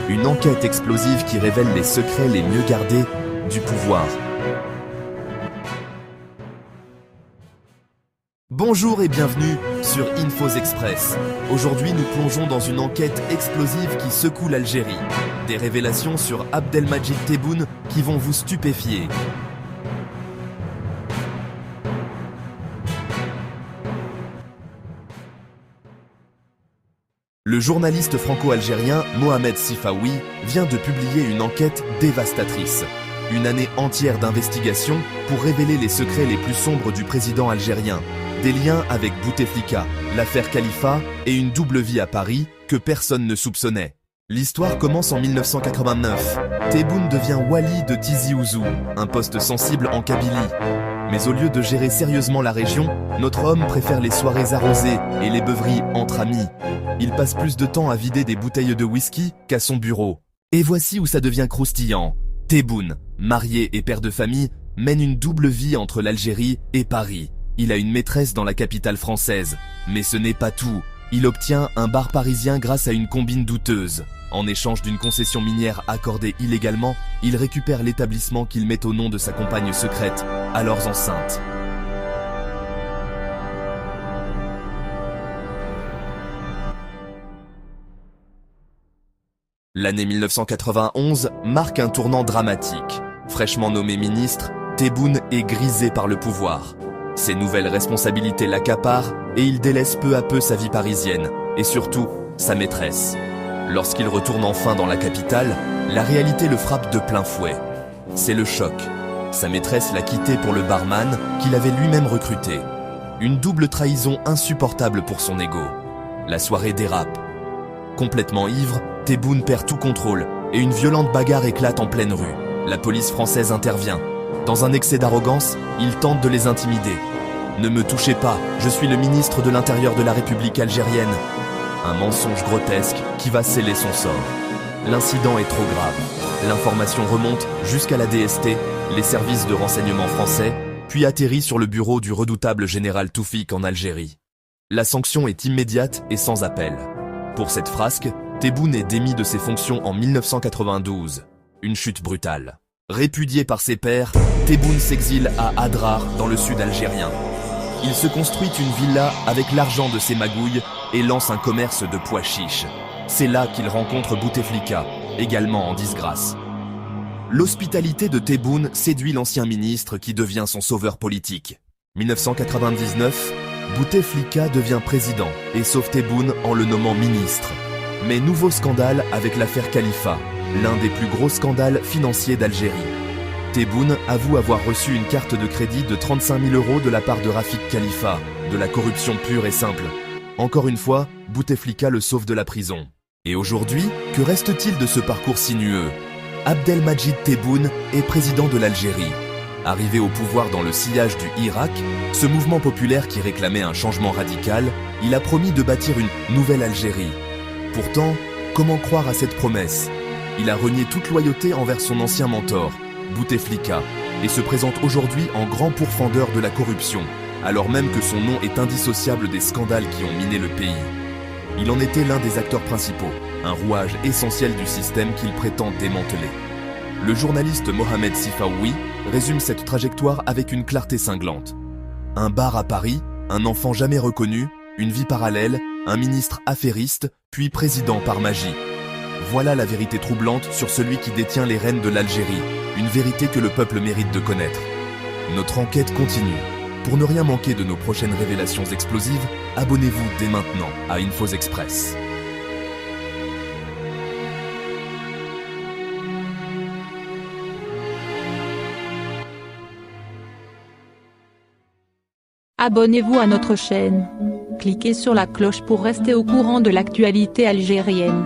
Une enquête explosive qui révèle les secrets les mieux gardés du pouvoir. Bonjour et bienvenue sur Infos Express. Aujourd'hui, nous plongeons dans une enquête explosive qui secoue l'Algérie. Des révélations sur Abdelmadjid Tebboune qui vont vous stupéfier. Le journaliste franco-algérien Mohamed Sifawi vient de publier une enquête dévastatrice. Une année entière d'investigation pour révéler les secrets les plus sombres du président algérien. Des liens avec Bouteflika, l'affaire Khalifa et une double vie à Paris que personne ne soupçonnait. L'histoire commence en 1989. Tebboune devient wali de Tizi Ouzou, un poste sensible en Kabylie. Mais au lieu de gérer sérieusement la région, notre homme préfère les soirées arrosées et les beuveries entre amis. Il passe plus de temps à vider des bouteilles de whisky qu'à son bureau. Et voici où ça devient croustillant. Tebboune, marié et père de famille, mène une double vie entre l'Algérie et Paris. Il a une maîtresse dans la capitale française. Mais ce n'est pas tout. Il obtient un bar parisien grâce à une combine douteuse. En échange d'une concession minière accordée illégalement, il récupère l'établissement qu'il met au nom de sa compagne secrète, alors enceinte. L'année 1991 marque un tournant dramatique. Fraîchement nommé ministre, Tebboune est grisé par le pouvoir. Ses nouvelles responsabilités l'accaparent et il délaisse peu à peu sa vie parisienne, et surtout sa maîtresse. Lorsqu'il retourne enfin dans la capitale, la réalité le frappe de plein fouet. C'est le choc. Sa maîtresse l'a quitté pour le barman qu'il avait lui-même recruté. Une double trahison insupportable pour son ego. La soirée dérape. Complètement ivre, Tebboune perd tout contrôle et une violente bagarre éclate en pleine rue. La police française intervient. Dans un excès d'arrogance, il tente de les intimider. « Ne me touchez pas, je suis le ministre de l'Intérieur de la République algérienne. » Un mensonge grotesque qui va sceller son sort. L'incident est trop grave. L'information remonte jusqu'à la DST, les services de renseignement français, puis atterrit sur le bureau du redoutable général Toufik en Algérie. La sanction est immédiate et sans appel. Pour cette frasque, Tebboune est démis de ses fonctions en 1992. Une chute brutale. Répudié par ses pairs, Tebboune s'exile à Adrar dans le sud algérien. Il se construit une villa avec l'argent de ses magouilles et lance un commerce de pois chiches. C'est là qu'il rencontre Bouteflika, également en disgrâce. L'hospitalité de Tebboune séduit l'ancien ministre qui devient son sauveur politique. 1999, Bouteflika devient président et sauve Tebboune en le nommant ministre. Mais nouveau scandale avec l'affaire Khalifa, l'un des plus gros scandales financiers d'Algérie. Tebboune avoue avoir reçu une carte de crédit de 35 000 € de la part de Rafik Khalifa, de la corruption pure et simple. Encore une fois, Bouteflika le sauve de la prison. Et aujourd'hui, que reste-t-il de ce parcours sinueux? Abdelmadjid Tebboune est président de l'Algérie. Arrivé au pouvoir dans le sillage du Irak, ce mouvement populaire qui réclamait un changement radical, il a promis de bâtir une nouvelle Algérie. Pourtant, comment croire à cette promesse? Il a renié toute loyauté envers son ancien mentor, Bouteflika, et se présente aujourd'hui en grand pourfendeur de la corruption, alors même que son nom est indissociable des scandales qui ont miné le pays. Il en était l'un des acteurs principaux, un rouage essentiel du système qu'il prétend démanteler. Le journaliste Mohamed Sifawi résume cette trajectoire avec une clarté cinglante. Un bar à Paris, un enfant jamais reconnu, une vie parallèle, un ministre affairiste, puis président par magie. Voilà la vérité troublante sur celui qui détient les rênes de l'Algérie, une vérité que le peuple mérite de connaître. Notre enquête continue. Pour ne rien manquer de nos prochaines révélations explosives, abonnez-vous dès maintenant à Infos Express. Abonnez-vous à notre chaîne. Cliquez sur la cloche pour rester au courant de l'actualité algérienne.